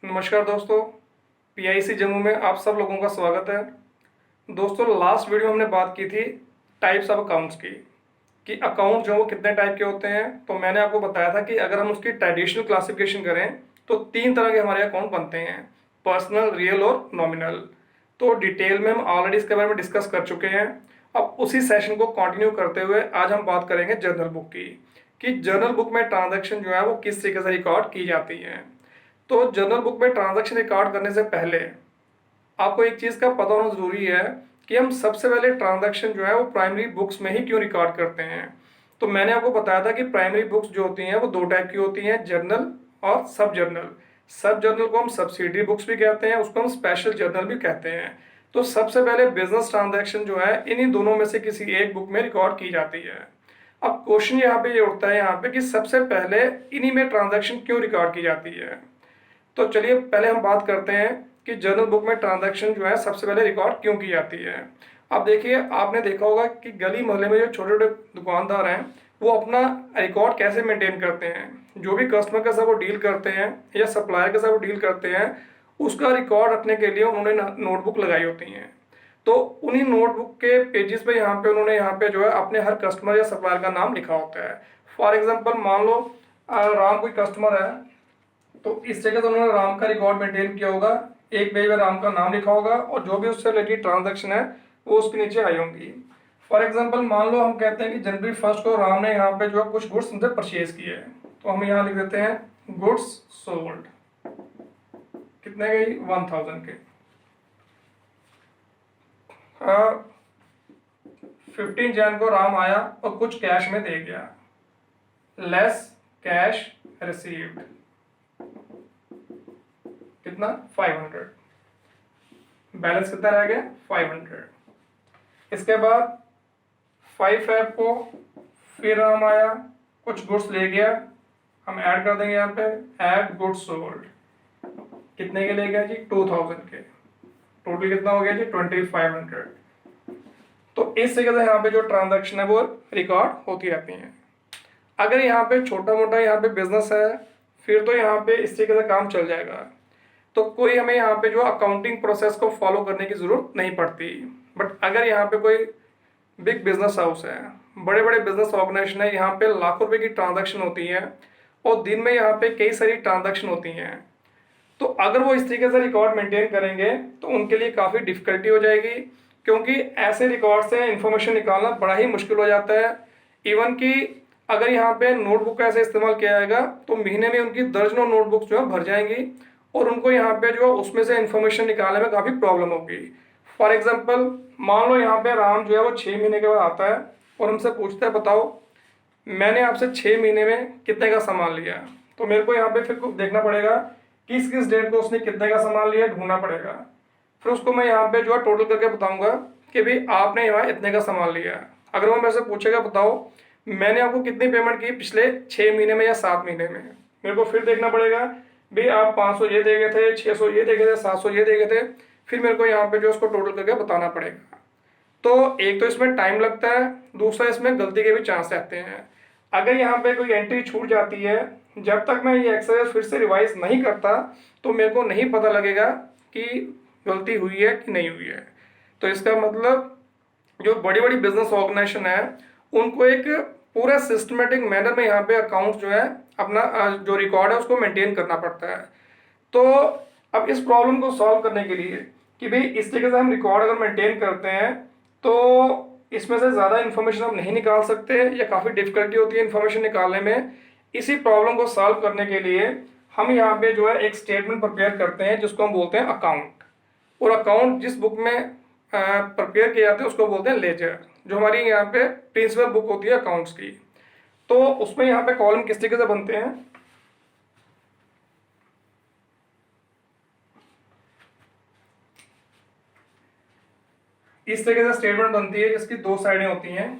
नमस्कार दोस्तों, पीआईसी जम्मू में आप सब लोगों का स्वागत है। दोस्तों, लास्ट वीडियो हमने बात की थी टाइप्स ऑफ अकाउंट्स की, कि अकाउंट जो वो कितने टाइप के होते हैं। तो मैंने आपको बताया था कि अगर हम उसकी ट्रेडिशनल क्लासिफिकेशन करें तो 3 तरह के हमारे अकाउंट बनते हैं, पर्सनल, रियल और नॉमिनल। तो डिटेल में हम ऑलरेडी इसके बारे में डिस्कस कर चुके हैं। अब उसी सेशन को कंटिन्यू करते हुए आज हम बात करेंगे जर्नल बुक की, कि जर्नल बुक में ट्रांजैक्शन जो है वो किस तरीके से रिकॉर्ड की जाती है। तो जर्नल बुक में ट्रांजैक्शन रिकॉर्ड करने से पहले आपको एक चीज़ का पता होना ज़रूरी है कि हम सबसे पहले ट्रांजैक्शन जो है वो प्राइमरी बुक्स में ही क्यों रिकॉर्ड करते हैं। तो मैंने आपको बताया था कि प्राइमरी बुक्स जो होती हैं वो 2 टाइप की होती हैं, जर्नल और सब जर्नल। सब जर्नल को हम सब्सिडरी बुक्स भी कहते हैं, उसको हम स्पेशल जर्नल भी कहते हैं। तो सबसे पहले बिजनेस ट्रांजैक्शन जो है इन्हीं दोनों में से किसी एक बुक में रिकॉर्ड की जाती है। अब क्वेश्चन यहाँ पे ये उठता है यहाँ पे कि सबसे पहले इन्हीं में ट्रांजैक्शन क्यों रिकॉर्ड की जाती है। तो चलिए पहले हम बात करते हैं कि जर्नल बुक में ट्रांजैक्शन जो है सबसे पहले रिकॉर्ड क्यों की जाती है। अब देखिए, आपने देखा होगा कि गली मोहल्ले में जो छोटे छोटे दुकानदार हैं वो अपना रिकॉर्ड कैसे मेंटेन करते हैं। जो भी कस्टमर के साथ वो डील करते हैं या सप्लायर के साथ वो डील करते हैं, उसका रिकॉर्ड रखने के लिए उन्होंने नोटबुक लगाई होती हैं। तो उन्हीं नोटबुक के पेजेस पे यहाँ पे उन्होंने यहाँ पे जो है अपने हर कस्टमर या सप्लायर का नाम लिखा होता है। फॉर एग्जाम्पल, मान लो राम कोई कस्टमर है, तो इस जगह तो उन्होंने राम का रिकॉर्ड मेंटेन किया होगा, एक पेज में राम का नाम लिखा होगा और जो भी उससे रिलेटेड ट्रांजैक्शन है वो उसके नीचे आई होंगी। फॉर एग्जांपल, मान लो हम कहते हैं कि जनवरी 1 को राम ने यहाँ पे जो है कुछ गुड्स हमसे परचेज किए हैं, तो हम यहाँ लिख देते हैं गुड्स सोल्ड, कितने गई 1000 के। 15 जन को राम आया और कुछ कैश में दे गया, लेस कैश रिसीव्ड, कितना 500, बैलेंस कितना रह गया 500। इसके बाद 5 Feb को फिर राम आया, कुछ गुड्स ले गया, हम ऐड कर देंगे यहाँ पे ऐड गुड्स सोल्ड, कितने के ले गया जी 2000 के। टोटल कितना हो गया जी 2500। तो इस तरीके से यहाँ पे जो ट्रांजैक्शन है वो रिकॉर्ड होती रहती हैं। अगर यहाँ पे छोटा मोटा यहाँ पे बिजनेस है, फिर तो यहाँ पे इस तरीके से काम चल जाएगा, तो कोई हमें यहाँ पे जो अकाउंटिंग प्रोसेस को फॉलो करने की जरूरत नहीं पड़ती। बट अगर यहाँ पे कोई बिग बिजनेस हाउस है, बड़े बड़े बिजनेस ऑर्गेनाइजेशन है, यहाँ पे लाखों रुपए की ट्रांजैक्शन होती है और दिन में यहाँ पे कई सारी ट्रांजैक्शन होती हैं, तो अगर वो इस तरीके से रिकॉर्ड मेंटेन करेंगे तो उनके लिए काफ़ी डिफिकल्टी हो जाएगी, क्योंकि ऐसे रिकॉर्ड से इंफॉर्मेशन निकालना बड़ा ही मुश्किल हो जाता है। इवन कि अगर यहाँ पे नोटबुक का ऐसे इस्तेमाल किया जाएगा तो महीने में उनकी दर्जनों नोटबुक्स जो है भर जाएंगी और उनको यहाँ पे जो है उसमें से इंफॉर्मेशन निकालने में काफ़ी प्रॉब्लम होगी। फॉर एग्जाम्पल, मान लो यहाँ पे राम जो है वो 6 महीने के बाद आता है और हमसे पूछता है बताओ मैंने आपसे 6 महीने में कितने का सामान लिया। तो मेरे को यहाँ पे फिर देखना पड़ेगा किस किस डेट को उसने कितने का सामान लिया, ढूंढना पड़ेगा। फिर उसको मैं यहाँ पे जो है टोटल करके बताऊंगा कि भाई आपने यहाँ इतने का सामान लिया। अगर वो मेरे से पूछेगा बताओ मैंने आपको कितनी पेमेंट की पिछले 6 महीने में या 7 महीने में, मेरे को फिर देखना पड़ेगा भाई आप 500 ये दे गए थे, 600 ये दे गए थे, 700 ये दे गए थे। फिर मेरे को यहाँ पे जो उसको टोटल करके बताना पड़ेगा। तो एक तो इसमें टाइम लगता है, दूसरा इसमें गलती के भी चांस रहते हैं। अगर यहाँ पे कोई एंट्री छूट जाती है, जब तक मैं ये एक्सरसाइज फिर से रिवाइज नहीं करता तो मेरे को नहीं पता लगेगा कि गलती हुई है कि नहीं हुई है। तो इसका मतलब जो बड़ी बड़ी बिजनेस ऑर्गेनाइजेशन है उनको एक पूरा सिस्टमेटिक मैनर में यहाँ पे अकाउंट जो है अपना जो रिकॉर्ड है उसको मेंटेन करना पड़ता है। तो अब इस प्रॉब्लम को सॉल्व करने के लिए कि भाई इस तरीके से हम रिकॉर्ड अगर मेंटेन करते हैं तो इसमें से ज़्यादा इन्फॉर्मेशन हम नहीं निकाल सकते या काफ़ी डिफिकल्टी होती है इन्फॉर्मेशन निकालने में। इसी प्रॉब्लम को सॉल्व करने के लिए हम यहाँ पे जो है एक स्टेटमेंट प्रिपेयर करते हैं जिसको हम बोलते हैं अकाउंट। और अकाउंट जिस बुक में प्रिपेयर किए जाते हैं उसको बोलते हैं लेजर, जो हमारी यहाँ पे प्रिंसिपल बुक होती है अकाउंट्स की। तो उसमें यहाँ पे कॉलम किस तरीके से बनते हैं, इस तरीके से स्टेटमेंट बनती है जिसकी 2 साइडें होती हैं।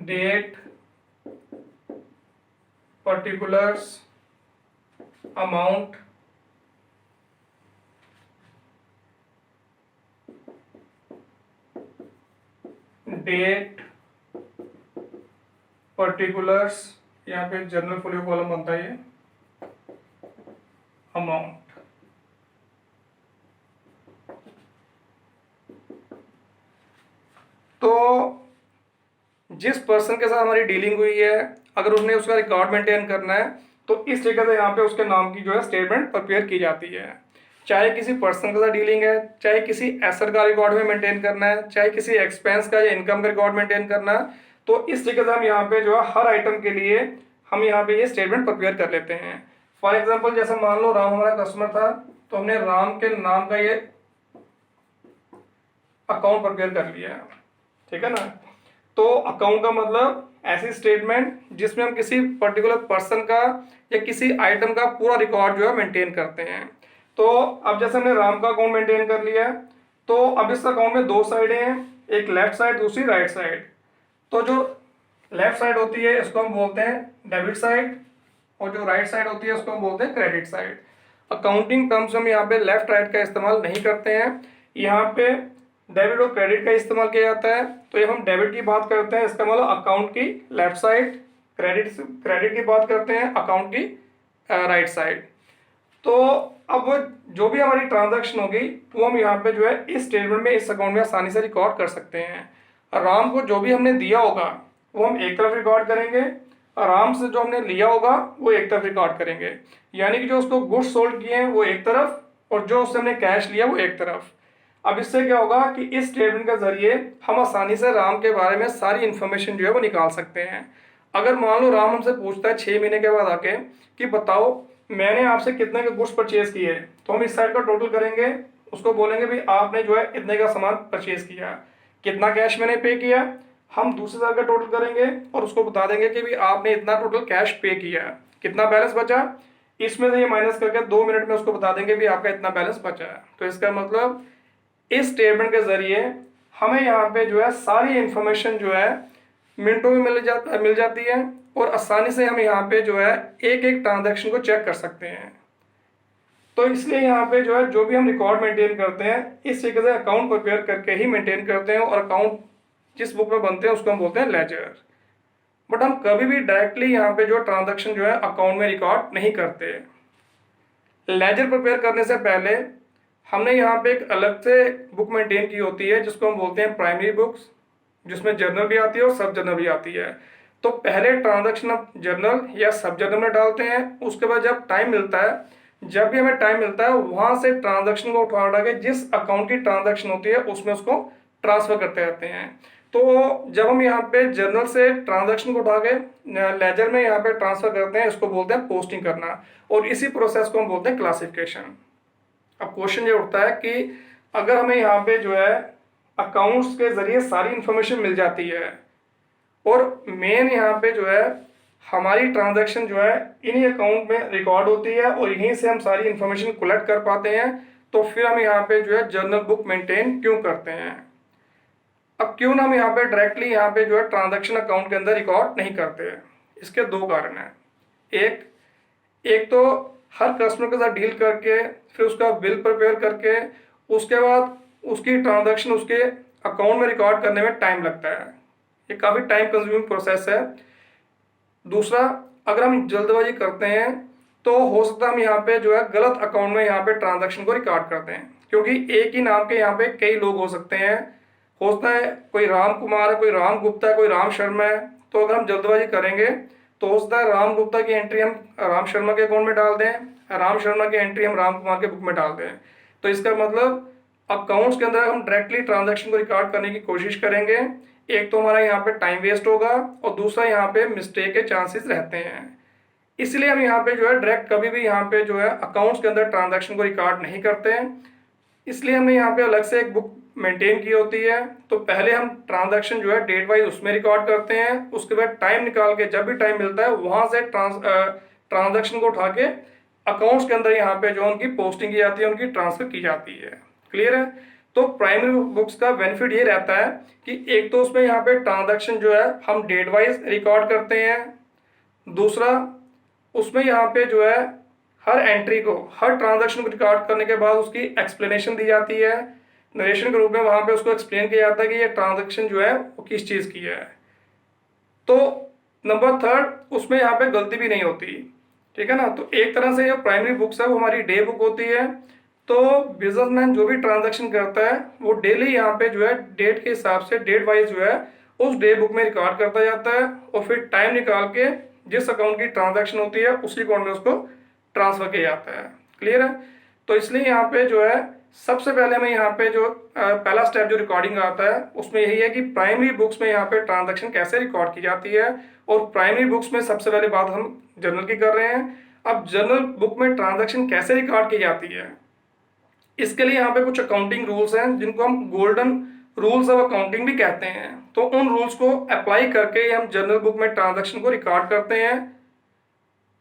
Date, particulars, amount date, particulars, यहाँ पे जर्नल फोलियो कॉलम बनता है, ये अमाउंट। तो जिस पर्सन के साथ हमारी डीलिंग हुई है, अगर उसने उसका रिकॉर्ड मेंटेन करना है तो इस तरीके से यहाँ पे उसके नाम की जो है स्टेटमेंट प्रिपेयर की जाती है। चाहे किसी पर्सन के साथ डीलिंग है, चाहे किसी एसेट का रिकॉर्ड में मेंटेन करना है, चाहे किसी एक्सपेंस का या इनकम का रिकॉर्ड मेंटेन करना है, तो इस तरीके से हम यहाँ पे जो है हर आइटम के लिए हम यहाँ पे ये स्टेटमेंट प्रिपेयर कर लेते हैं। फॉर एग्जाम्पल जैसे मान लो राम हमारा कस्टमर था, तो हमने राम के नाम का ये अकाउंट प्रिपेयर कर लिया, ठीक है ना। तो अकाउंट का मतलब ऐसी स्टेटमेंट जिसमें हम किसी पर्टिकुलर पर्सन का या किसी आइटम का पूरा रिकॉर्ड जो है मेंटेन करते हैं। तो अब जैसे हमने राम का अकाउंट मेंटेन कर लिया, तो अब इस अकाउंट में दो साइडें हैं, एक लेफ्ट साइड, दूसरी राइट साइड। तो जो लेफ्ट साइड होती है इसको हम बोलते हैं डेबिट साइड, और जो राइट साइड होती है उसको हम बोलते हैं क्रेडिट साइड। अकाउंटिंग टर्म्स हम यहाँ पे लेफ्ट राइट का इस्तेमाल नहीं करते हैं, यहाँ पे डेबिट और क्रेडिट का इस्तेमाल किया जाता है। तो ये हम डेबिट की बात करते हैं, इसका मतलब अकाउंट की लेफ्ट साइड, क्रेडिट की बात करते हैं अकाउंट की राइट साइड। तो अब जो भी हमारी ट्रांजैक्शन होगी वो हम यहाँ पे जो है इस स्टेटमेंट में, इस अकाउंट में आसानी से रिकॉर्ड कर सकते हैं। राम को जो भी हमने दिया होगा वो हम एक तरफ रिकॉर्ड करेंगे, राम से जो हमने लिया होगा वो एक तरफ रिकॉर्ड करेंगे। यानी कि जो उसको गुड्स सोल्ड किए हैं वो एक तरफ, और जो उससे हमने कैश लिया वो एक तरफ। अब इससे क्या होगा कि इस स्टेटमेंट के जरिए हम आसानी से राम के बारे में सारी इन्फॉर्मेशन जो है वो निकाल सकते हैं। अगर मान लो राम हमसे पूछता है 6 महीने के बाद आके कि बताओ मैंने आपसे कितने के गुड्स परचेज किए, तो हम इस साइड का टोटल करेंगे, उसको बोलेंगे भाई आपने जो है इतने का सामान परचेज किया, कितना कैश मैंने पे किया। हम दूसरे साइड का टोटल करेंगे और उसको बता देंगे कि भाई आपने इतना टोटल कैश पे किया, कितना बैलेंस बचा, इसमें से ये माइनस करके 2 मिनट में उसको बता देंगे भी आपका इतना बैलेंस बचा है। तो इसका मतलब इस स्टेटमेंट के जरिए हमें यहाँ पे जो है सारी इंफॉर्मेशन जो है मिनटों में मिल जाती है, और आसानी से हम यहाँ पे जो है एक एक ट्रांजैक्शन को चेक कर सकते हैं। तो इसलिए यहाँ पे जो है जो भी हम रिकॉर्ड मेंटेन करते हैं इस तरीके से अकाउंट प्रिपेयर करके ही मेंटेन करते हैं, और अकाउंट जिस बुक में बनते हैं उसको हम बोलते हैं लेजर। बट हम कभी भी डायरेक्टली यहाँ पे जो ट्रांजैक्शन जो है अकाउंट में रिकॉर्ड नहीं करते। लेजर प्रिपेयर करने से पहले हमने यहाँ पे एक अलग से बुक मेंटेन की होती है जिसको हम बोलते हैं प्राइमरी बुक्स, जिसमें जर्नल भी आती है और सब जर्नल भी आती है। तो पहले ट्रांजैक्शन हम जर्नल या सब जर्नल में डालते हैं, उसके बाद जब टाइम मिलता है, जब भी हमें टाइम मिलता है वहां से ट्रांजैक्शन को उठा के जिस अकाउंट की ट्रांजैक्शन होती है उसमें उसको ट्रांसफर करते रहते हैं। तो जब हम यहाँ पे जर्नल से ट्रांजैक्शन को उठा के लेजर में यहाँ पे ट्रांसफर करते हैं, इसको बोलते हैं पोस्टिंग करना, और इसी प्रोसेस को हम बोलते हैं क्लासिफिकेशन। अब क्वेश्चन ये उठता है कि अगर हमें यहाँ पे जो है अकाउंट्स के जरिए सारी इंफॉर्मेशन मिल जाती है, और मेन यहाँ पे जो है हमारी ट्रांजैक्शन जो है इन्हीं अकाउंट में रिकॉर्ड होती है और यहीं से हम सारी इंफॉर्मेशन कलेक्ट कर पाते हैं, तो फिर हम यहाँ पे जो है जर्नल बुक मेंटेन क्यों करते हैं। अब क्यों ना हम यहाँ पे डायरेक्टली यहाँ पे जो है ट्रांजैक्शन अकाउंट के अंदर रिकॉर्ड नहीं करते हैं, इसके दो कारण हैं। एक तो हर कस्टमर के साथ डील करके फिर उसका बिल प्रिपेयर करके उसके बाद उसकी ट्रांजैक्शन उसके अकाउंट में रिकॉर्ड करने में टाइम लगता है, ये काफ़ी टाइम कंज्यूमिंग प्रोसेस है। दूसरा, अगर हम जल्दबाजी करते हैं तो हो सकता है हम यहाँ पे जो है गलत अकाउंट में यहाँ पे ट्रांजैक्शन को रिकॉर्ड करते हैं, क्योंकि एक ही नाम के यहाँ पे कई लोग हो सकते हैं। हो सकता है कोई राम कुमार है, कोई राम गुप्ता है, कोई राम शर्मा है। तो अगर हम जल्दबाजी करेंगे तो हो सकता है राम गुप्ता की एंट्री हम राम शर्मा के अकाउंट में डाल दें, राम शर्मा की एंट्री हम राम कुमार के बुक में डाल दें। तो इसका मतलब अकाउंट्स के अंदर हम डायरेक्टली ट्रांजैक्शन को रिकॉर्ड करने की कोशिश करेंगे, एक तो हमारा यहाँ पे टाइम वेस्ट होगा और दूसरा यहाँ पे मिस्टेक के चांसेस रहते हैं। इसलिए हम यहाँ पे जो है डायरेक्ट कभी भी यहाँ पे जो है अकाउंट्स के अंदर ट्रांजैक्शन को रिकॉर्ड नहीं करते हैं। इसलिए हमने यहाँ पे अलग से एक बुक मेंटेन की होती है। तो पहले हम ट्रांजैक्शन जो है डेट वाइज उसमें रिकॉर्ड करते हैं, उसके बाद टाइम निकाल के जब भी टाइम मिलता है वहां से ट्रांजैक्शन को उठा के अकाउंट्स के अंदर यहाँ पे जो उनकी पोस्टिंग की जाती है, उनकी ट्रांसफर की जाती है। क्लियर है। तो प्राइमरी बुक्स का बेनिफिट ये रहता है कि एक तो उसमें यहाँ पे ट्रांजैक्शन जो है हम डेट वाइज रिकॉर्ड करते हैं, दूसरा उसमें यहाँ पे जो है हर एंट्री को, हर ट्रांजैक्शन को रिकॉर्ड करने के बाद उसकी एक्सप्लेनेशन दी जाती है, नरेशन के रूप में वहां पे उसको एक्सप्लेन किया जाता है कि ये ट्रांजैक्शन जो है वो किस चीज़ की है। तो नंबर थर्ड, उसमें यहाँ पे गलती भी नहीं होती, ठीक है ना। तो एक तरह से जो प्राइमरी बुक्स है वो हमारी डे बुक होती है। तो बिजनेसमैन जो भी ट्रांजैक्शन करता है वो डेली यहाँ पे जो है डेट के हिसाब से डेट वाइज जो है उस डे बुक में रिकॉर्ड करता जाता है, और फिर टाइम निकाल के जिस अकाउंट की ट्रांजैक्शन होती है उसी अकाउंट में उसको ट्रांसफर किया जाता है। क्लियर है। तो इसलिए यहाँ पे जो है सबसे पहले हमें यहाँ पे जो पहला स्टेप जो रिकॉर्डिंग आता है उसमें यही है कि प्राइमरी बुक्स में यहाँ पे ट्रांजैक्शन कैसे रिकॉर्ड की जाती है। और प्राइमरी बुक्स में सबसे पहले बात हम जर्नल की कर रहे हैं। अब जर्नल बुक में ट्रांजैक्शन कैसे रिकॉर्ड की जाती है, इसके लिए यहाँ पे कुछ अकाउंटिंग रूल्स हैं जिनको हम गोल्डन रूल्स ऑफ अकाउंटिंग भी कहते हैं। तो उन रूल्स को अप्लाई करके हम जर्नल बुक में ट्रांजैक्शन को रिकॉर्ड करते हैं।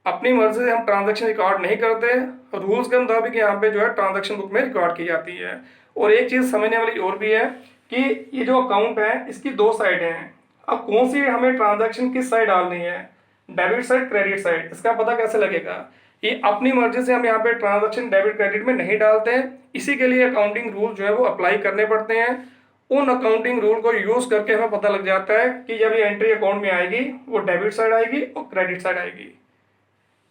अपनी मर्जी से हम ट्रांजैक्शन रिकॉर्ड नहीं करते, रूल्स के मुताबिक यहाँ पे जो है ट्रांजैक्शन बुक में रिकॉर्ड की जाती है। और एक चीज समझने वाली और भी है कि ये जो अकाउंट है इसकी दो साइड हैं। अब कौन सी हमें ट्रांजैक्शन किस साइड डालनी है, डेबिट साइड क्रेडिट साइड, इसका पता कैसे लगेगा। ये अपनी मर्जी से हम यहाँ पे ट्रांजैक्शन डेबिट क्रेडिट में नहीं डालते हैं, इसी के लिए अकाउंटिंग रूल जो है वो अप्लाई करने पड़ते हैं। उन अकाउंटिंग रूल को यूज करके हमें पता लग जाता है कि जब ये एंट्री अकाउंट में आएगी वो डेबिट साइड आएगी और क्रेडिट साइड आएगी।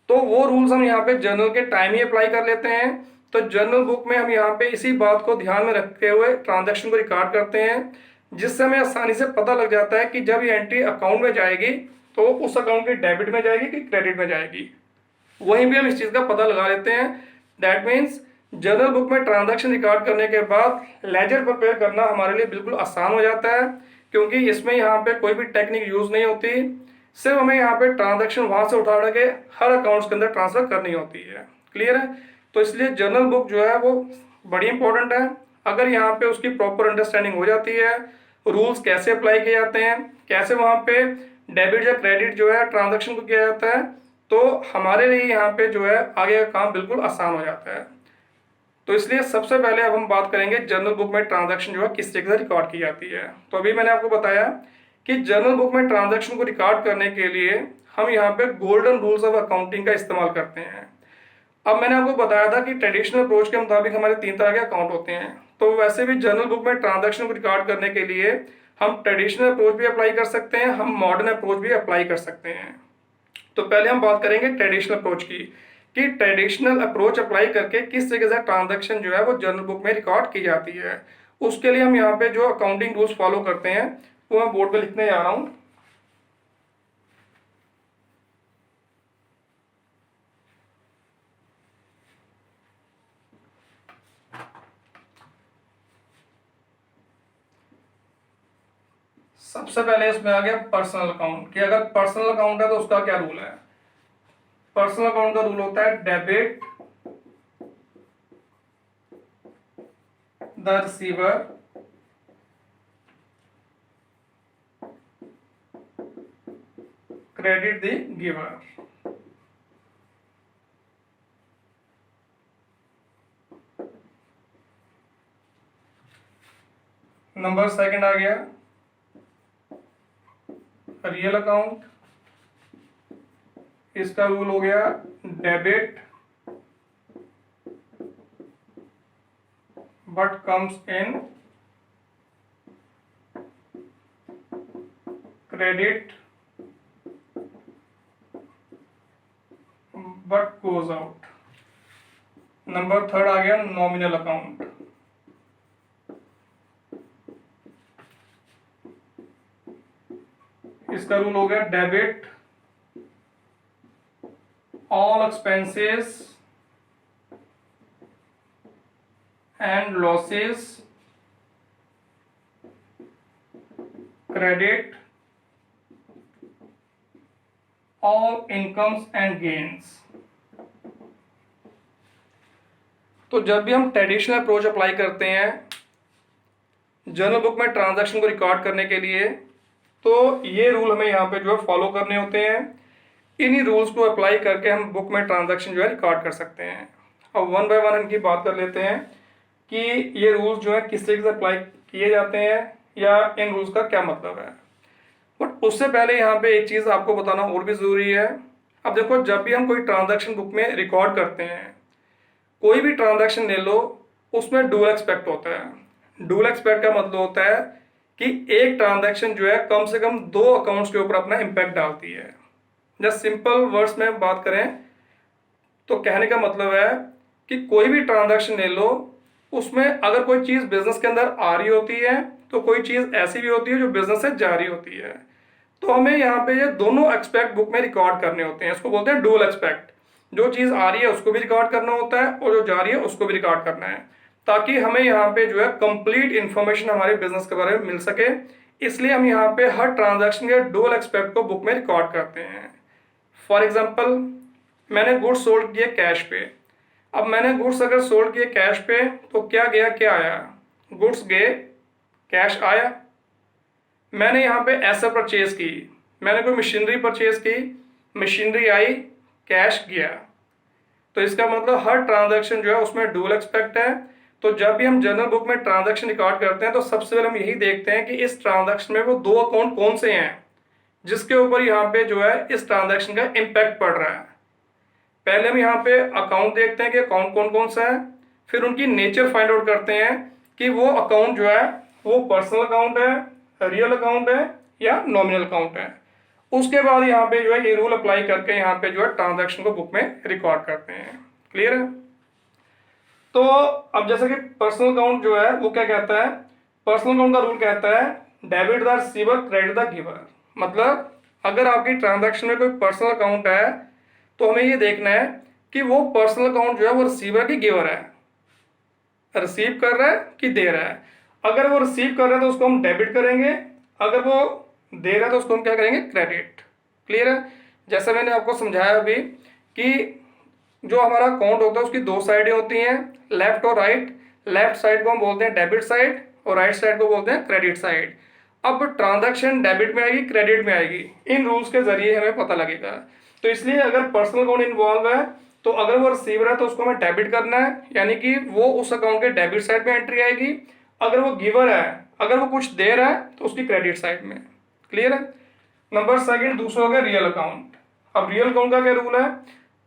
तो वो रूल्स हम यहाँ पे जर्नल के टाइम ही अप्लाई कर लेते हैं। तो जर्नल बुक में हम यहाँ पे इसी बात को ध्यान में रखते हुए ट्रांजैक्शन को रिकॉर्ड करते हैं, जिससे हमें आसानी से पता लग जाता है कि जब ये एंट्री अकाउंट में जाएगी तो उस अकाउंट की डेबिट में जाएगी कि क्रेडिट में जाएगी। वहीं भी हम इस चीज़ का पता लगा लेते हैं। दैट मीन्स जर्नल बुक में ट्रांजैक्शन रिकॉर्ड करने के बाद लेजर प्रिपेयर करना हमारे लिए बिल्कुल आसान हो जाता है, क्योंकि इसमें यहाँ पे कोई भी टेक्निक यूज नहीं होती। सिर्फ हमें यहाँ पे ट्रांजैक्शन वहां से उठा के हर अकाउंट्स के अंदर ट्रांसफर करनी होती है। क्लियर है। तो इसलिए जर्नल बुक जो है वो बड़ी इंपॉर्टेंट है। अगर यहाँ पे उसकी प्रॉपर अंडरस्टैंडिंग हो जाती है, रूल्स कैसे अप्लाई किए जाते हैं, कैसे वहां पे डेबिट या क्रेडिट जो है ट्रांजैक्शन को किया जाता है, तो हमारे लिए यहाँ पे जो है आगे का काम बिल्कुल आसान हो जाता है। तो इसलिए सबसे पहले अब हम बात करेंगे जर्नल बुक में ट्रांजैक्शन जो है किस तरीके से रिकॉर्ड की जाती है। तो अभी मैंने आपको बताया कि जर्नल बुक में ट्रांजैक्शन को रिकॉर्ड करने के लिए हम यहाँ पे गोल्डन रूल्स ऑफ अकाउंटिंग का इस्तेमाल करते हैं। अब मैंने आपको बताया था कि ट्रेडिशनल अप्रोच के मुताबिक हमारे 3 तरह के अकाउंट होते हैं। तो वैसे भी जर्नल बुक में ट्रांजैक्शन को रिकॉर्ड करने के लिए हम ट्रेडिशनल अप्रोच भी अप्लाई कर सकते हैं, हम मॉडर्न अप्रोच भी अप्लाई कर सकते हैं। तो पहले हम बात करेंगे ट्रेडिशनल अप्रोच की, कि ट्रेडिशनल अप्रोच अप्लाई करके किस तरीके से ट्रांजैक्शन जो है वो जर्नल बुक में रिकॉर्ड की जाती है। उसके लिए हम यहाँ पे जो अकाउंटिंग रूल्स फॉलो करते हैं वो मैं बोर्ड पे लिखने जा रहा हूं। सबसे पहले इसमें आ गया पर्सनल अकाउंट, कि अगर पर्सनल अकाउंट है तो उसका क्या रूल है। पर्सनल अकाउंट का रूल होता है debit the receiver credit the giver. Number second आ गया रियल अकाउंट, इसका रूल हो गया debit what comes in credit what goes out. Number third आ गया नॉमिनल अकाउंट, इसका रूल हो गया debit all expenses and losses, credit all incomes and gains। तो जब भी हम ट्रेडिशनल अप्रोच अप्लाई करते हैं जर्नल बुक में ट्रांजैक्शन को रिकॉर्ड करने के लिए, तो ये रूल हमें यहाँ पे जो है फॉलो करने होते हैं। इन्हीं रूल्स को अप्लाई करके हम बुक में ट्रांजैक्शन जो है रिकॉर्ड कर सकते हैं। अब वन बाय वन इनकी बात कर लेते हैं कि ये रूल्स जो है किस तरीके से अप्लाई किए जाते हैं या इन रूल्स का क्या मतलब है। बट उससे पहले यहाँ पे एक चीज़ आपको बताना और भी ज़रूरी है। अब देखो, जब भी हम कोई ट्रांजैक्शन बुक में रिकॉर्ड करते हैं, कोई भी ट्रांजैक्शन ले लो, उसमें डुअल एस्पेक्ट होता है। डुअल एक्सपेक्ट का मतलब होता है कि एक ट्रांजैक्शन जो है कम से कम दो अकाउंट्स के ऊपर अपना इंपैक्ट डालती है। जस्ट सिंपल वर्ड्स में बात करें तो कहने का मतलब है कि कोई भी ट्रांजैक्शन ले लो, उसमें अगर कोई चीज बिजनेस के अंदर आ रही होती है तो कोई चीज ऐसी भी होती है जो बिजनेस से जा रही होती है। तो हमें यहाँ पे ये दोनों एक्सपेक्ट बुक में रिकॉर्ड करने होते हैं। इसको बोलते हैं डुअल एक्सपेक्ट। जो चीज आ रही है उसको भी रिकॉर्ड करना होता है और जो जा रही है उसको भी रिकॉर्ड करना है, ताकि हमें यहाँ पे जो है कंप्लीट इंफॉर्मेशन हमारे बिजनेस के बारे में मिल सके। इसलिए हम यहाँ पे हर ट्रांजैक्शन के डुअल एक्सपेक्ट को बुक में रिकॉर्ड करते हैं। फॉर एग्जाम्पल, मैंने गुड्स सोल्ड किए कैश पे। अब मैंने गुड्स अगर सोल्ड किए कैश पे तो क्या गया क्या आया? गुड्स गए, कैश आया। मैंने यहाँ पे एसेट परचेज की, मैंने कोई मशीनरी परचेज की, मशीनरी आई, कैश गया। तो इसका मतलब हर ट्रांजैक्शन जो है उसमें डुअल एक्सपेक्ट है। तो जब भी हम जर्नल बुक में ट्रांजैक्शन रिकॉर्ड करते हैं तो सबसे पहले हम यही देखते हैं कि इस ट्रांजैक्शन में वो दो अकाउंट कौन से हैं जिसके ऊपर यहाँ पे जो है इस ट्रांजैक्शन का इम्पैक्ट पड़ रहा है। पहले हम यहाँ पे अकाउंट देखते हैं कि अकाउंट कौन कौन सा है, फिर उनकी नेचर फाइंड आउट करते हैं कि वो अकाउंट जो है वो पर्सनल अकाउंट है, रियल अकाउंट है या नॉमिनल अकाउंट है। उसके बाद यहाँ पे जो है ये रूल अप्लाई करके यहाँ पे जो है ट्रांजैक्शन को बुक में रिकॉर्ड करते हैं। क्लियर है? तो अब जैसे कि पर्सनल अकाउंट जो है वो क्या कहता है, पर्सनल अकाउंट का रूल कहता है debit the receiver credit the giver. मतलब अगर आपकी ट्रांजैक्शन में कोई पर्सनल अकाउंट है तो हमें ये देखना है कि वो पर्सनल अकाउंट जो है वो रिसीवर की गिवर है, रिसीव कर रहा है कि दे रहा है। अगर वो रिसीव कर रहा है तो उसको हम डेबिट करेंगे, अगर वो दे रहा है तो उसको हम क्या करेंगे? क्रेडिट। क्लियर है? जैसा मैंने आपको समझाया अभी कि जो हमारा अकाउंट होता है उसकी दो साइडें होती हैं, लेफ्ट और राइट। लेफ्ट साइड को हम बोलते हैं डेबिट साइड और राइट साइड को बोलते हैं क्रेडिट साइड। अब ट्रांजैक्शन डेबिट में आएगी क्रेडिट में आएगी, इन रूल्स के जरिए हमें पता लगेगा। तो इसलिए अगर पर्सनल अकाउंट इन्वॉल्व है तो अगर वो रिसीवर है तो उसको हमें डेबिट करना है, यानी कि वो उस अकाउंट के डेबिट साइड में एंट्री आएगी। अगर वो गिवर है, अगर वो कुछ दे रहा है तो उसकी क्रेडिट साइड में। क्लियर है? नंबर सेकंड, दूसरा हो गया रियल अकाउंट। अब रियल अकाउंट का क्या रूल है?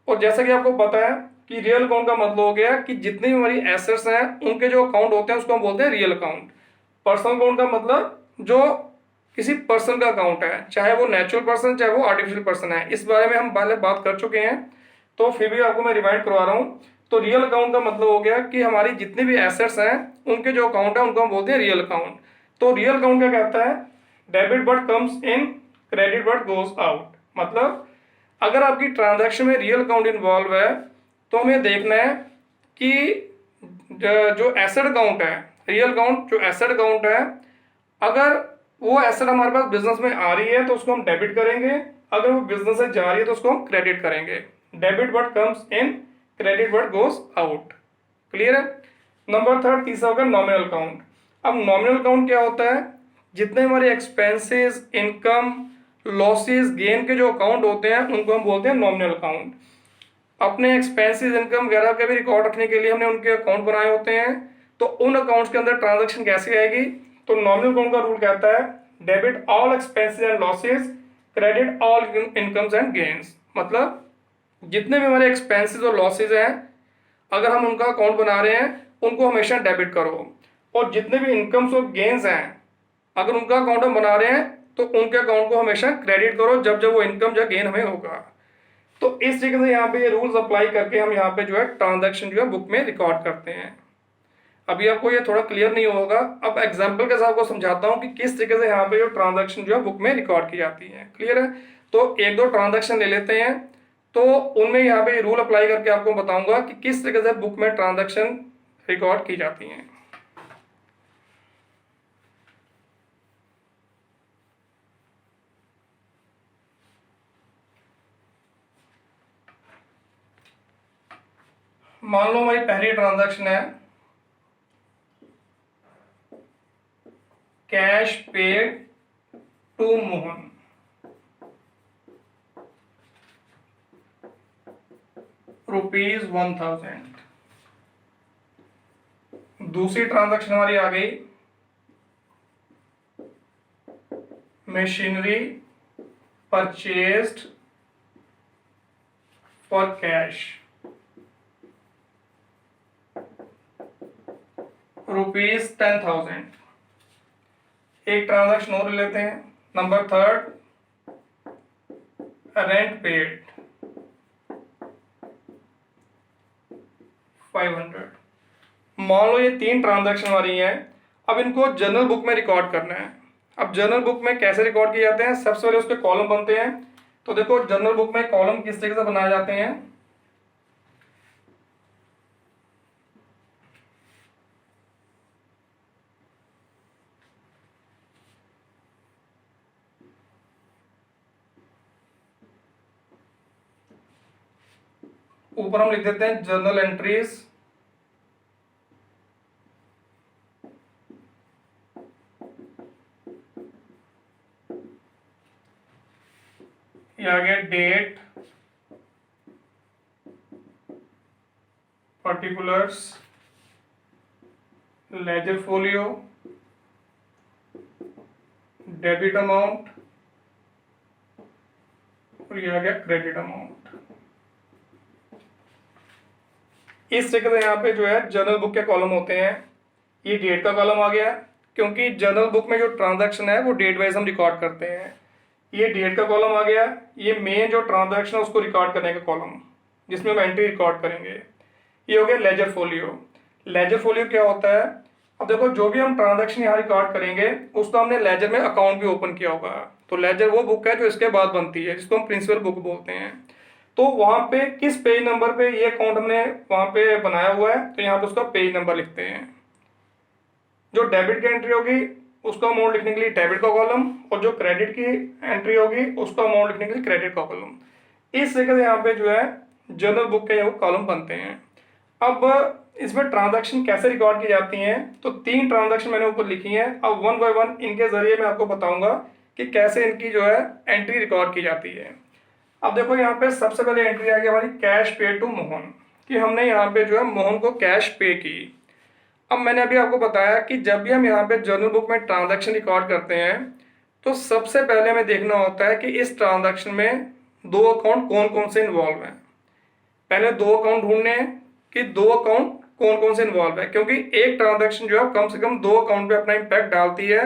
और जैसा कि आपको पता है कि रियल अकाउंट का मतलब हो गया कि जितनी भी हमारी एसेट्स हैं उनके जो अकाउंट होते हैं उसको हम बोलते हैं रियल अकाउंट। पर्सनल अकाउंट का मतलब जो किसी पर्सन का अकाउंट है, चाहे वो नेचुरल पर्सन चाहे वो आर्टिफिशियल पर्सन है। इस बारे में हम पहले बात कर चुके हैं, तो फिर भी आपको मैं रिमाइंड करवा रहा हूँ। तो रियल अकाउंट का मतलब हो गया कि हमारी जितनी भी एसेट्स हैं उनके जो अकाउंट है उनको हम बोलते हैं रियल अकाउंट। तो रियल अकाउंट क्या कहता है? Debit what comes in, credit what goes out. मतलब अगर आपकी ट्रांजैक्शन में रियल अकाउंट इन्वॉल्व है तो हमें देखना है कि जो एसेट अकाउंट है, रियल अकाउंट जो एसेट अकाउंट है, अगर वो एसेट हमारे पास बिजनेस में आ रही है तो उसको हम डेबिट करेंगे, अगर वो बिजनेस से जा रही है तो उसको हम क्रेडिट करेंगे। Debit what comes in, credit what goes out. Clear है? नंबर थर्ड, तीसरा होगा नॉमिनल अकाउंट। अब नॉमिनल अकाउंट क्या होता है? जितने हमारे एक्सपेंसेस, इनकम, लॉसेस, गेन के जो अकाउंट होते हैं उनको हम बोलते हैं नॉमिनल अकाउंट। अपने एक्सपेंसेस, इनकम वगैरह के भी रिकॉर्ड रखने के लिए हमने उनके अकाउंट बनाए होते हैं। तो उन अकाउंट्स के अंदर ट्रांजैक्शन कैसे आएगी? तो नॉमिनल अकाउंट का रूल कहता है debit all expenses and losses, credit all incomes and gains. मतलब जितने भी हमारे एक्सपेंसेस और लॉसेस हैं अगर हम उनका अकाउंट बना रहे हैं उनको हमेशा डेबिट करो, और जितने भी इनकम्स और गेन्स हैं अगर उनका अकाउंट हम बना रहे हैं तो उनके अकाउंट को हमेशा क्रेडिट करो जब जब वो इनकम या गेन हमें होगा। तो इस तरीके से यहाँ पे ये रूल्स अप्लाई करके हम यहाँ पे जो है ट्रांजैक्शन जो है बुक में रिकॉर्ड करते हैं। अभी आपको ये थोड़ा क्लियर नहीं होगा, अब एग्जांपल के साथ आपको समझाता हूँ कि किस तरीके से यहाँ पे जो ट्रांजैक्शन जो है बुक में रिकॉर्ड की जाती है। क्लियर है? तो एक दो ट्रांजैक्शन ले लेते हैं, तो उनमें यहाँ पे रूल अप्लाई करके आपको बताऊंगा कि किस तरीके से बुक में ट्रांजैक्शन रिकॉर्ड की जाती है। मान लो हमारी पहली ट्रांजैक्शन है कैश पेड टू मोहन, ₹1000। दूसरी ट्रांजैक्शन हमारी आ गई मशीनरी परचेज्ड फॉर कैश ₹10,000। एक ट्रांजैक्शन और लेते हैं, नंबर थर्ड, रेंट पेड 500। मान लो ये 3 ट्रांजैक्शन हमारी हैं। अब इनको जर्नल बुक में रिकॉर्ड करना है। अब जर्नल बुक में कैसे रिकॉर्ड किए जाते हैं? सबसे पहले उसके कॉलम बनते हैं। तो देखो जर्नल बुक में कॉलम किस तरीके से बनाए जाते हैं। ऊपर हम लिख देते हैं जर्नल एंट्रीज, ये आ गया date, particulars, ledger folio, debit amount और ये आ गया क्रेडिट अमाउंट। इस तरीके से यहाँ पे जो है जर्नल बुक के कॉलम होते हैं। ये डेट का कॉलम आ गया, क्योंकि जर्नल बुक में जो ट्रांजैक्शन है वो डेट वाइज हम रिकॉर्ड करते हैं। ये डेट का कॉलम आ गया। ये मेन जो ट्रांजैक्शन है उसको रिकॉर्ड करने का कॉलम, जिसमें हम एंट्री रिकॉर्ड करेंगे। ये हो गया लेजर फोलियो। लेजर फोलियो क्या होता है? अब देखो जो भी हम ट्रांजैक्शन यहाँ रिकॉर्ड करेंगे उसको हमने लेजर में अकाउंट भी ओपन किया होगा। तो लेजर वो बुक है जो इसके बाद बनती है, जिसको हम प्रिंसिपल बुक बोलते हैं। तो वहां पे किस पेज नंबर पे ये अकाउंट हमने वहां पे बनाया हुआ है, तो यहाँ पे उसका पेज नंबर लिखते हैं। जो डेबिट की एंट्री होगी उसका अमाउंट लिखने के लिए डेबिट का कॉलम, और जो क्रेडिट की एंट्री होगी उसका अमाउंट लिखने के लिए क्रेडिट का कॉलम। इस तरीके से यहाँ पे जो है जर्नल बुक के कॉलम बनते हैं। अब इसमें ट्रांजैक्शन कैसे रिकॉर्ड की जाती हैं, तो 3 ट्रांजैक्शन मैंने ऊपर लिखी हैं। अब 1 बाय 1 इनके जरिए मैं आपको बताऊंगा कि कैसे इनकी जो है एंट्री रिकॉर्ड की जाती है। अब देखो यहाँ पे सबसे पहले एंट्री आ गई हमारी कैश पे टू मोहन, कि हमने यहाँ पे जो है मोहन को कैश पे की। अब मैंने अभी आपको बताया कि जब भी हम यहाँ पे जर्नल बुक में ट्रांजैक्शन रिकॉर्ड करते हैं तो सबसे पहले हमें देखना होता है कि इस ट्रांजैक्शन में 2 अकाउंट कौन कौन से इन्वॉल्व हैं। पहले 2 अकाउंट ढूंढने हैं कि 2 अकाउंट कौन कौन से इन्वॉल्व है, क्योंकि एक ट्रांजैक्शन जो है कम से कम 2 अकाउंट पे अपना इम्पैक्ट डालती है।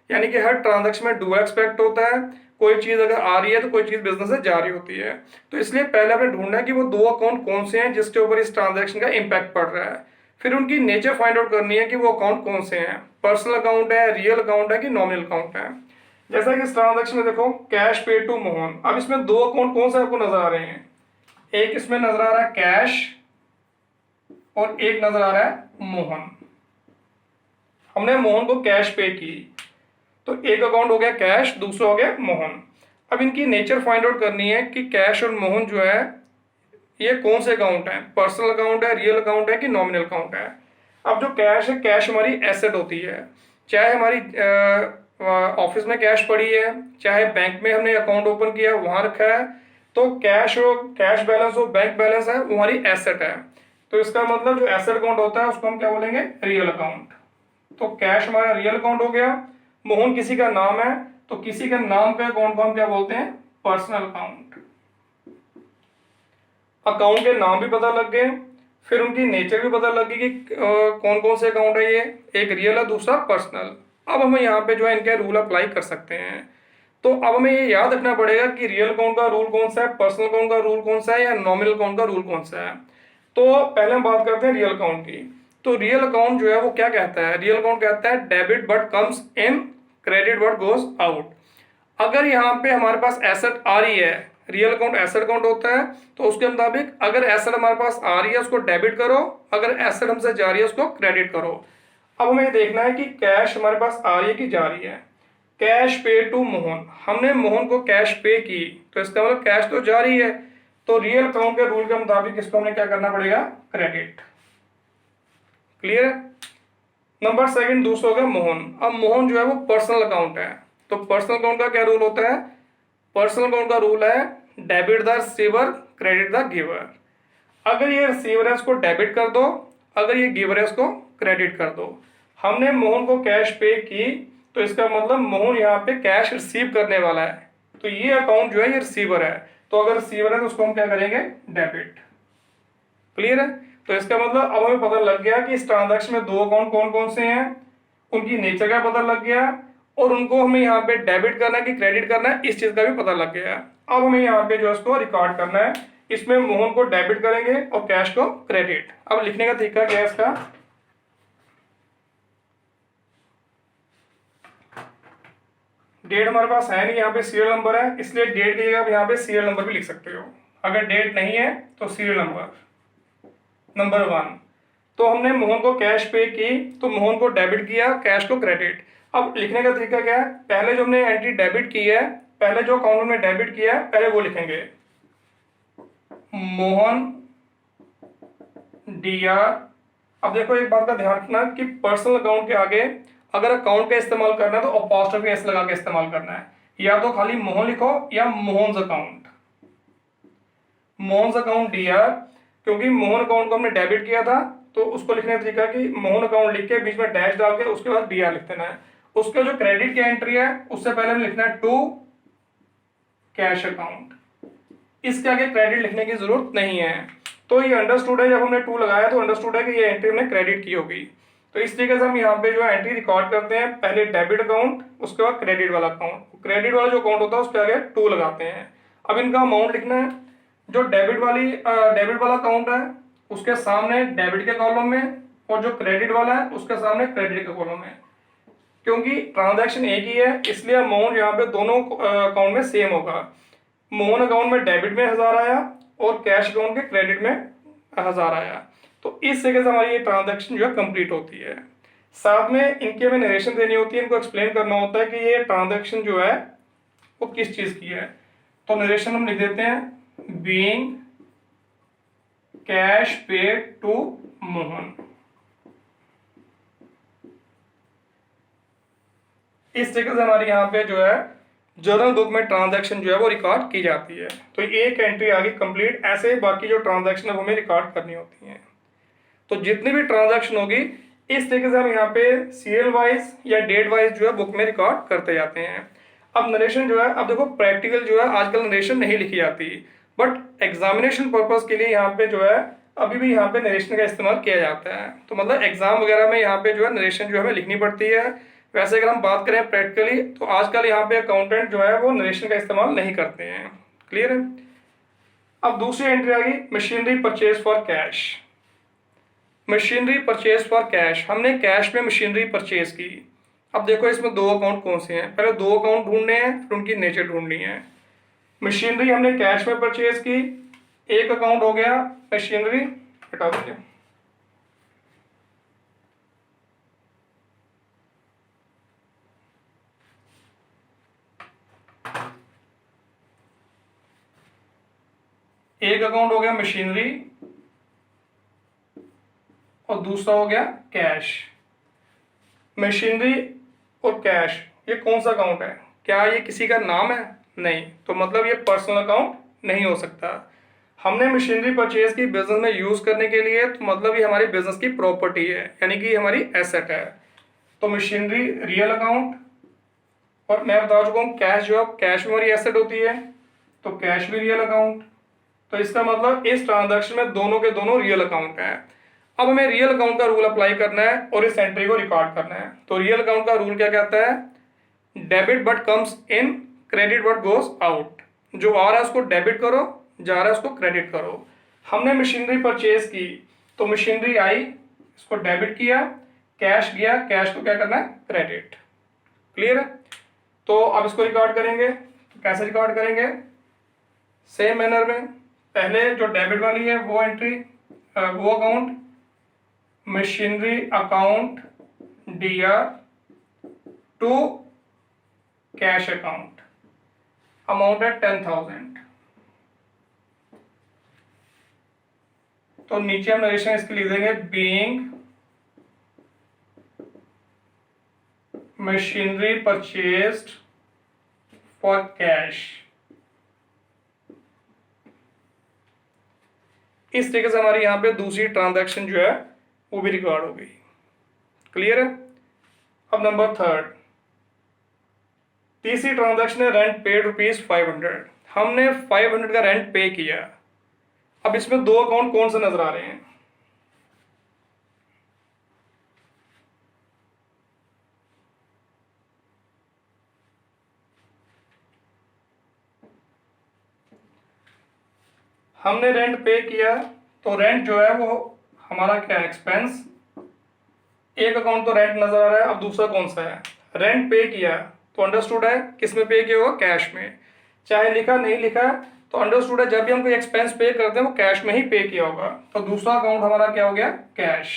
यानी कि हर ट्रांजैक्शन में डुअल एक्सपेक्ट होता है। कोई चीज अगर आ रही है तो कोई चीज बिजनेस से जा रही होती है। तो इसलिए पहले हमें ढूंढना है कि वो 2 अकाउंट कौन से हैं जिसके ऊपर इस ट्रांजैक्शन का इम्पैक्ट पड़ रहा है। फिर उनकी नेचर फाइंड आउट करनी है कि वो अकाउंट कौन से हैं, पर्सनल अकाउंट है, रियल अकाउंट है कि नॉमिनल अकाउंट है। जैसा कि इस ट्रांजैक्शन में देखो कैश पे टू मोहन, अब इसमें 2 अकाउंट कौन से आपको नजर आ रहे हैं? एक इसमें नजर आ रहा है कैश और एक नजर आ रहा है मोहन। हमने मोहन को कैश पे की, तो एक अकाउंट हो गया कैश, दूसरा हो गया मोहन। अब इनकी नेचर फाइंड आउट करनी है कि कैश और मोहन जो है ये कौन से अकाउंट है, पर्सनल अकाउंट है, रियल अकाउंट है कि नॉमिनल अकाउंट है। अब जो कैश है, कैश हमारी एसेट होती है। चाहे हमारी ऑफिस में कैश पड़ी है, चाहे बैंक में हमने अकाउंट ओपन किया वहां रखा है, तो कैश हो, कैश बैलेंस हो, बैंक बैलेंस है, वो हमारी एसेट है। तो इसका मतलब जो एसेट अकाउंट होता है उसको हम क्या बोलेंगे? Real account. तो कैश हमारा रियल अकाउंट हो गया। मोहन किसी का नाम है, तो किसी के नाम पे अकाउंट को हम क्या बोलते हैं? Personal account. अकाउंट के नाम भी पता लग गए, फिर उनकी नेचर भी पता लग गई कि कौन कौन से अकाउंट है ये, एक रियल है दूसरा पर्सनल। अब हमें यहाँ पे जो है इनके रूल अप्लाई कर सकते हैं। तो अब हमें ये याद रखना पड़ेगा कि रियल अकाउंट का रूल कौन सा है, पर्सनल अकाउंट का रूल कौन सा है, या नॉमिनल अकाउंट का रूल कौन सा है। तो पहले हम बात करते हैं रियल अकाउंट की। तो रियल अकाउंट जो है वो क्या कहता है? रियल अकाउंट कहता है debit what comes in, credit what goes out. अगर यहाँ पे हमारे पास एसेट आ रही है, रियल अकाउंट एसेट अकाउंट होता है, तो उसके मुताबिक अगर एसेट हमारे पास आ रही है उसको डेबिट करो, अगर एसेट हमसे जा रही है उसको क्रेडिट करो। अब हमें देखना है कि कैश हमारे पास आ रही है कि जा रही है। कैश पे टू मोहन, हमने मोहन को कैश पे की, तो इसका मतलब कैश तो जा रही है, तो रियल अकाउंट के रूल के मुताबिक इसको हमें क्या करना पड़ेगा? क्रेडिट। क्लियर है? नंबर सेकंड दूसरा हो गया मोहन। अब मोहन जो है वो पर्सनल अकाउंट है। तो पर्सनल अकाउंट का क्या रूल होता है? पर्सनल अकाउंट का रूल है debit the receiver, credit the giver. अगर ये रिसीवर है उसको डेबिट कर दो, अगर ये गिवर है उसको क्रेडिट कर दो। हमने मोहन को कैश पे की, तो इसका मतलब मोहन यहाँ पे कैश रिसीव करने वाला है, तो ये अकाउंट जो है ये रिसीवर है। तो अगर रिसीवर है तो उसको हम क्या करेंगे? डेबिट। क्लियर है? तो इसका मतलब अब हमें पता लग गया कि इस ट्रांजैक्शन में दो अकाउंट कौन कौन से हैं, उनकी नेचर का पता लग गया, और उनको हमें यहाँ पे डेबिट करना है कि क्रेडिट करना है इस चीज का भी पता लग गया। अब हमें यहाँ पे जो है इसको रिकॉर्ड करना है। इसमें मोहन को डेबिट करेंगे और कैश को क्रेडिट। अब लिखने का तरीका क्या है इसका, डेट हमारे पास है नहीं, यहाँ पे सीरियल नंबर है, इसलिए डेट की जगह यहाँ पे सीरियल नंबर भी लिख सकते हो। अगर डेट नहीं है तो सीरियल नंबर 1। तो हमने मोहन को कैश पे की, तो मोहन को डेबिट किया, कैश को क्रेडिट। अब लिखने का तरीका क्या है, पहले जो हमने एंट्री डेबिट की है, पहले जो अकाउंट में डेबिट किया है पहले वो लिखेंगे, मोहन डीआर। अब देखो एक बात का ध्यान रखना कि पर्सनल अकाउंट के आगे अगर अकाउंट का इस्तेमाल करना है तो अपॉस्ट्रोफी एस लगा के इस्तेमाल करना है, या तो खाली मोहन लिखो या Mohan's account, Mohan's account DR. क्योंकि मोहन अकाउंट को हमने डेबिट किया था तो उसको लिखने का तरीका कि मोहन अकाउंट लिख के बीच में डैश डाल के उसके बाद डीआर लिख देना है। उसके जो क्रेडिट की एंट्री है उससे पहले हमें लिखना है टू कैश अकाउंट, इसके आगे क्रेडिट लिखने की जरूरत नहीं है। तो ये अंडरस्टूड है, जब हमने टू लगाया तो अंडरस्टूड है कि ये एंट्री हमने क्रेडिट की होगी। तो इस तरीके से हम यहाँ पे जो है एंट्री रिकॉर्ड करते हैं, पहले डेबिट अकाउंट उसके बाद क्रेडिट वाला अकाउंट। क्रेडिट वाला जो अकाउंट होता है उसके आगे टू लगाते हैं। अब इनका अमाउंट लिखना है, जो डेबिट वाला अकाउंट है उसके सामने डेबिट के कॉलम में, और जो क्रेडिट वाला है उसके सामने क्रेडिट के कॉलम में। क्योंकि ट्रांजैक्शन एक ही है इसलिए अमाउंट यहाँ पे दोनों अकाउंट में सेम होगा। मोहन अकाउंट में डेबिट में 1000 आया और कैश अकाउंट के क्रेडिट में 1000 आया। तो इस तरीके से हमारी ये ट्रांजैक्शन जो है कंप्लीट होती है। साथ में इनकी हमें नरेशन देनी होती है, इनको एक्सप्लेन करना होता है कि ये ट्रांजैक्शन जो है वो किस चीज की है। तो नरेशन हम लिख देते हैं, being cash paid to Mohan. इस तरीके से हमारी यहाँ पे जो है जर्नल बुक में ट्रांजैक्शन जो है वो रिकॉर्ड की जाती है। तो एक एंट्री आ गई कंप्लीट। ऐसे ही बाकी जो ट्रांजैक्शन है वो हमें रिकॉर्ड करनी होती है। तो जितनी भी ट्रांजैक्शन होगी इस तरीके से हम यहाँ पे सीरियल वाइज या डेट वाइज जो है बुक में रिकॉर्ड करते जाते हैं। अब नरेशन जो है, अब देखो प्रैक्टिकल जो है आजकल नरेशन नहीं लिखी जाती, बट एग्जामिनेशन पर्पज के लिए यहाँ पे जो है अभी भी यहाँ पे नरेशन का इस्तेमाल किया जाता है। तो मतलब एग्जाम वगैरह में यहाँ पे जो है नरेशन जो हमें लिखनी पड़ती है। वैसे अगर हम बात करें प्रैक्टिकली तो आजकल यहाँ पे अकाउंटेंट जो है वो नरेशन का इस्तेमाल नहीं करते हैं। क्लियर है। अब दूसरी एंट्री आ गई, machinery purchase for cash. Machinery purchase for cash, हमने कैश में मशीनरी परचेज की। अब देखो इसमें दो अकाउंट कौन से हैं, पहले दो अकाउंट ढूंढने हैं फिर उनकी नेचर ढूंढनी है। मशीनरी हमने कैश में परचेज की, एक अकाउंट हो गया मशीनरी, हटा दीजिए, एक अकाउंट हो गया मशीनरी और दूसरा हो गया कैश। मशीनरी और कैश ये कौन सा अकाउंट है, क्या ये किसी का नाम है? नहीं, तो मतलब ये पर्सनल अकाउंट नहीं हो सकता। हमने मशीनरी परचेज की बिजनेस में यूज करने के लिए, तो मतलब ये हमारी बिजनेस की प्रॉपर्टी है, यानी कि हमारी एसेट है। तो मशीनरी रियल अकाउंट, और मैं बता चुका हूँ कैश जो है कैश में हमारी एसेट होती है, तो कैश भी रियल अकाउंट। तो इसका मतलब इस ट्रांजैक्शन में दोनों के दोनों रियल अकाउंट है। अब हमें रियल अकाउंट का रूल अप्लाई करना है और इस एंट्री को रिकॉर्ड करना है। तो रियल अकाउंट का रूल क्या कहता है, debit what comes in, credit what goes out. जो आ रहा है उसको डेबिट करो, जा रहा है उसको क्रेडिट करो। हमने मशीनरी परचेज की तो मशीनरी आई, इसको डेबिट किया, कैश गया, कैश को क्या करना है, क्रेडिट। क्लियर है। तो अब इसको रिकॉर्ड करेंगे, तो कैसे रिकॉर्ड करेंगे, सेम मैनर में। पहले जो डेबिट वाली है वो एंट्री, वो account machinery account DR to cash account, amount है 10,000। तो नीचे हम नरेशन इसके लिख देंगे, being machinery purchased for cash. इस तरीके से हमारी यहाँ पे दूसरी ट्रांजैक्शन जो है वो भी रिकॉर्ड हो गई। क्लियर है। अब नंबर थर्ड, तीसरी ट्रांजैक्शन है रेंट पेड ₹500। हमने 500 का रेंट पे किया। अब इसमें दो अकाउंट कौन से नजर आ रहे हैं, हमने रेंट पे किया, तो रेंट जो है वो हमारा क्या है, एक्सपेंस। एक अकाउंट तो रेंट नजर आ रहा है, अब दूसरा कौन सा है, रेंट पे किया, तो अंडरस्टूड है किस में पे किया होगा, कैश में। चाहे लिखा नहीं लिखा तो अंडरस्टूड है, जब भी हम कोई एक्सपेंस पे करते हैं वो कैश में ही पे किया होगा। तो दूसरा अकाउंट हमारा क्या हो गया, कैश।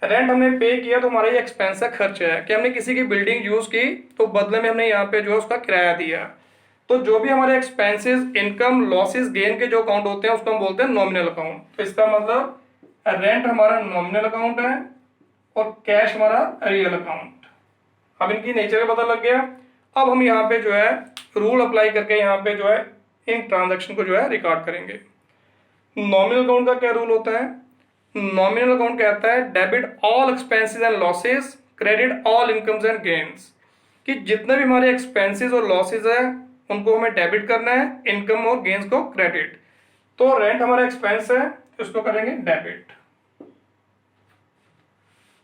रेंट हमने पे किया तो हमारा ये एक्सपेंस है, खर्च है कि हमने किसी की बिल्डिंग यूज की तो बदले में हमने यहाँ पे जो है उसका किराया दिया। तो जो भी हमारे एक्सपेंसेस, इनकम, लॉसेस, गेन के जो अकाउंट होते हैं उसको हम बोलते हैं नॉमिनल अकाउंट। तो इसका मतलब रेंट हमारा नॉमिनल अकाउंट है और कैश हमारा रियल अकाउंट। अब इनकी नेचर का पता लग गया। अब हम यहाँ पे जो है रूल अप्लाई करके यहाँ पे जो है इन ट्रांजैक्शन को जो है रिकॉर्ड करेंगे। नॉमिनल अकाउंट का क्या रूल होता है, नॉमिनल अकाउंट कहता है debit all expenses and losses, credit all incomes and gains. कि जितने भी हमारे एक्सपेंसेस और लॉसेस है उनको हमें डेबिट करना है, इनकम और गेन्स को क्रेडिट। तो रेंट हमारा एक्सपेंस है, इसको करेंगे debit.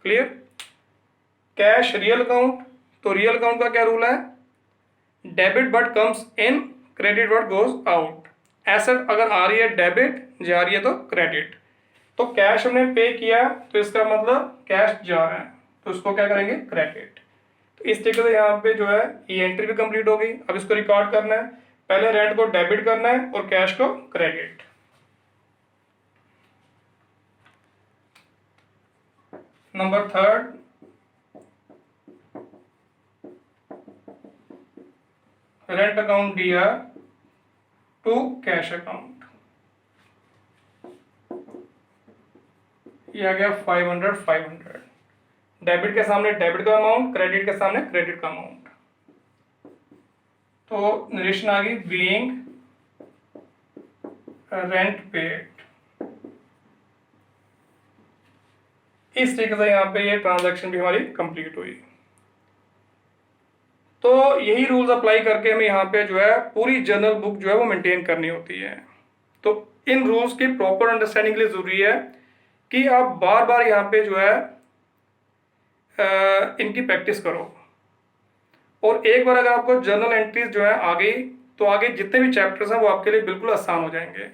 Clear. Cash real account, तो रियल अकाउंट का क्या रूल है, debit what comes in, credit what goes out. Asset अगर आ रही है डेबिट, जा रही है तो क्रेडिट। तो कैश हमने पे किया तो इसका मतलब कैश जा रहा है, तो इसको क्या करेंगे, क्रेडिट। तो इस तरीके से यहाँ पे जो है ये एंट्री भी कंप्लीट होगी। अब इसको रिकॉर्ड करना है, पहले रेंट को डेबिट करना है और कैश को क्रेडिट। नंबर 3, रेंट अकाउंट दिया टू कैश अकाउंट। ये आ गया 500 डेबिट के सामने डेबिट का अमाउंट, क्रेडिट के सामने क्रेडिट का अमाउंट। तो नरेशन आ गई बीइंग रेंट पेड। इस तरीके से यहाँ पे ये ट्रांजैक्शन भी हमारी कंप्लीट हुई। तो यही रूल्स अप्लाई करके हमें यहाँ पे जो है पूरी जर्नल बुक जो है वो मेंटेन करनी होती है। तो इन रूल्स की प्रॉपर अंडरस्टैंडिंग के लिए जरूरी है कि आप बार बार यहाँ पे जो है इनकी प्रैक्टिस करो। और एक बार अगर आपको जर्नल एंट्रीज जो है आ गई तो आगे जितने भी चैप्टर्स हैं वो आपके लिए बिल्कुल आसान हो जाएंगे।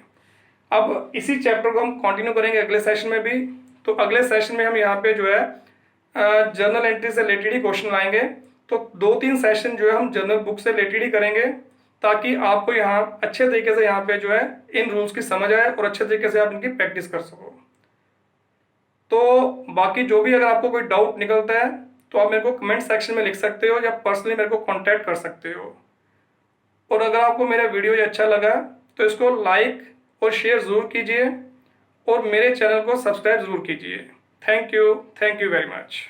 अब इसी चैप्टर को हम कंटिन्यू करेंगे अगले सेशन में भी। तो अगले सेशन में हम यहाँ पे जो है जर्नल एंट्री से रिलेटेड ही क्वेश्चन लाएंगे। तो 2-3 सेशन जो है हम जर्नल बुक से रिलेटेड ही करेंगे ताकि आपको यहाँ अच्छे तरीके से यहाँ पे जो है इन रूल्स की समझ आए और अच्छे तरीके से आप इनकी प्रैक्टिस कर सको। तो बाकी जो भी अगर आपको कोई डाउट निकलता है तो आप मेरे को कमेंट सेक्शन में लिख सकते हो या पर्सनली मेरे को कांटेक्ट कर सकते हो। और अगर आपको मेरा वीडियो ये अच्छा लगा तो इसको लाइक और शेयर ज़रूर कीजिए और मेरे चैनल को सब्सक्राइब ज़रूर कीजिए। Thank you very much.